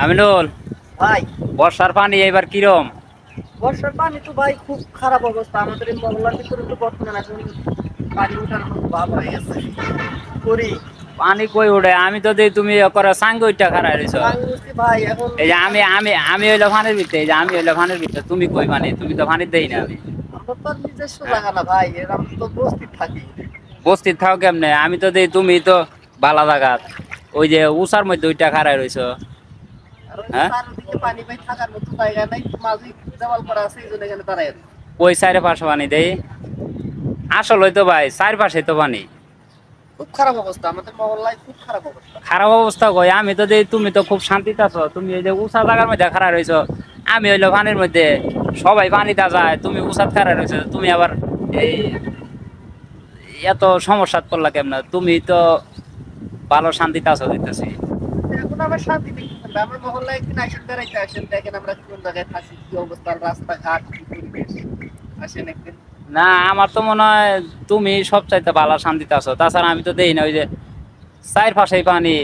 আমিনুল ভাই বর্ষার পানি এবার কিরম? বর্ষার পানি তো ভাই খুব খারাপ অবস্থা আমাদের এই মহল্লার ভিতরে তো বর্তমানে এখন পানি ওঠার মতো ভাব হয়ে গেছে করি পানি কই উঠে? আমি তো দেই তুমি করে সাঙ্গ ওইটা খারাপ রইছ। আমি বুঝছি ভাই এখন এই যে আমি হইলো ফানের ভিতরে, এই যে আমি হইলো ফানের ভিতরে, তুমি কই মানে তুমি তো ফানির দেই না। আমি আমরা তো আর নিজস্ব জায়গা না ভাই এরকম তো বস্তির থাকি বস্তির থাও কেমনে? আমি তো দেই তুমি তো বালা জাগাত ওই যে উষার মধ্যে ওইটা খারাপ রইছ। আর ওই যে হ্যাঁ চারদিকে পানি ভাই থাকার মতো জায়গা নাই মাঝে দেওয়াল করা আছে এই জন্য এখানে দাঁড়ায় আছি। ওই চারে পাশে পানি দেই আসল হইতো ভাই, চার পাশে তো পানি। খুব খারাপ অবস্থা আমাদের মহল্লায় খুব খারাপ অবস্থা খারাপ অবস্থা কই? আমি তো দেই তুমি তো খুব শান্তিতে আছো, তুমি এই যে উষা জায়গার মধ্যে খারাপ রইছ। আমি হইলো পানির মধ্যে, সবাই পানিতে যায়, তুমি উষাত খারাপ রইছ। তুমি আবার এই এত সমস্যাত পড়লা কেমন? তুমি তো ভালো শান্তিতে আছো দিতেছি। এখন আবার শান্তি দেখি আমার মহল্লায় একদিন আসেন বেড়াইতে আসেন দেখেন আমরা কোন জায়গায় থাকি কি অবস্থা রাস্তাঘাট কি পরিবেশ আসেন একদিন না আমার তো মনে হয় তুমি সবচাইতে ভালো শান্তিতে আছো। তাছাড়া আমি তো দেই না ওই যে চার পাশেই পানি।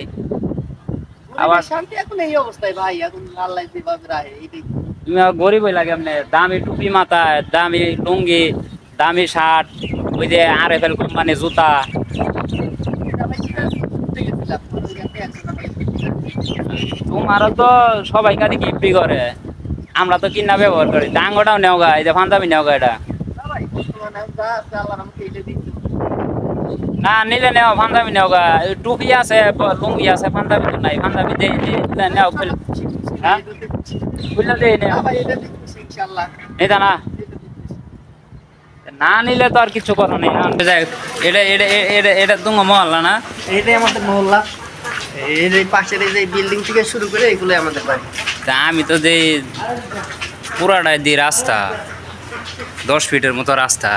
আবার পরিবেশ শান্তি এখন এই অবস্থায় ভাই এখন আল্লাহ যেভাবে রাখে এইটাই তুমি আবার গরিব হইলা কেমনে? দামি টুপি মাথায়, দামি লুঙ্গি, দামি শার্ট, ওই যে RFL কোম্পানি জুতা। আমি সিরাজগঞ্জ ঘুরতে গেছিলাম ওইখানে একজন আমাকে তোমারও তো সবাই কাছে গিফটি করে, আমরা তো কিনা ব্যবহার করি। ডাঙ্গটাও নেও গা, এই যে পাঞ্জাবি নেও গা এটা। না ভাই বর্তমানে আমি যা আছে আল্লাহ আমাকে এইটা দিচ্ছে না নিলে নেও, পাঞ্জাবি নেও গা। এই টুপি আছে, লুঙ্গি আছে, পাঞ্জাবি তো নাই। পাঞ্জাবি দিয়ে নেও হ্যাঁ খুলে দিয়ে না নেও। ভাই এটা দিচ্ছি ইনশাআল্লাহ এটা না এটা দিচ্ছি না নিলে তো আর কিছু করার নেই। এটা এটা এটা এটা তোমার মহল্লা না? এইটাই আমাদের মহল্লা এই যে পাশের এই যে বিল্ডিং থেকে শুরু করে এগুলোই আমাদের বাড়ি তা আমি তো যে পুরাটাই দিই রাস্তা, 10 ফিটের মতো রাস্তা।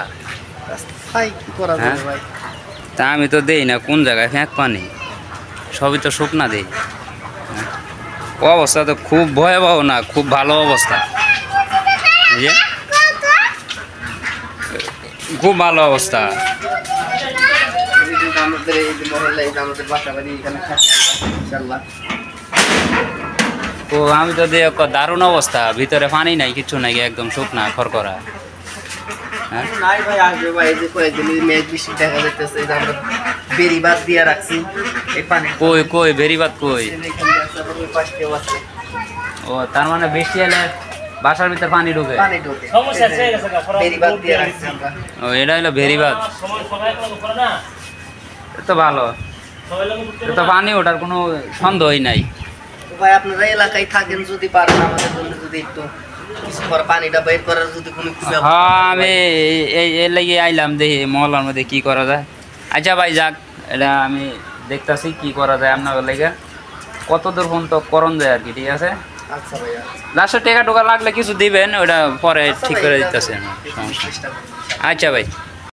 ভাই কি করা হ্যাঁ? যাবে ভাই তা আমি তো দেই না কোন জায়গায় ফ্যাঁক পানি, সবই তো শুকনা দেই। হ্যাঁ? অবস্থা তো খুব ভয়াবহ না, খুব ভালো অবস্থা। এই যে খুব ভালো অবস্থা। এই যে আমাদের এই যে মহল্লা এই যে আমাদের বাসা বাড়ি এখানে থাকি আমরা ইনশাআল্লাহ তো আমি তো দিয়ে দারুণ অবস্থা, ভিতরে পানি নাই, কিছু নাই, একদম শুকনা খরখরা। হ্যাঁ নাই ভাই আসবে ভাই এই যে কয়েকদিন মেঘ বৃষ্টি দেখা যাইতেছে এই যে আমরা বেড়ি বাদ দিয়ে রাখছি এই পানি কই কই বেরিবাদ কই? এখানে আছে আবার ওই পাশ দিয়েও আছে ও তার মানে বৃষ্টি এলে বাসার ভিতরে পানি ঢুকে? পানি ঢোকে বেড়ি বাদ দিয়ে রাখছি আমরা ও এটা হলো ভেরিবাদ। তো ভালো, তো পানি ওঠার কোনো সন্দেহই নাই। তো ভাই আপনারা এলাকায় থাকেন যদি পারেন আমাদের জন্য যদি একটু কিছু করে পানিটা বের করার যদি কোনো কিছু হ্যাঁ আমি এই লেগে আইলাম, দেখি মহল্লার মধ্যে কি করা যায়। আচ্ছা ভাই যাক, এটা আমি দেখতাছি কি করা যায় আপনার লেগে, কত দূর পর্যন্ত করণ যায় আর কি। ঠিক আছে, আচ্ছা ভাইয়া লাস্টে টাকা টোকা লাগলে কিছু দিবেন, ওটা পরে আচ্ছা ঠিক ভাই, করে এটা দিতেছে। চেষ্টা করুন আচ্ছা ভাই।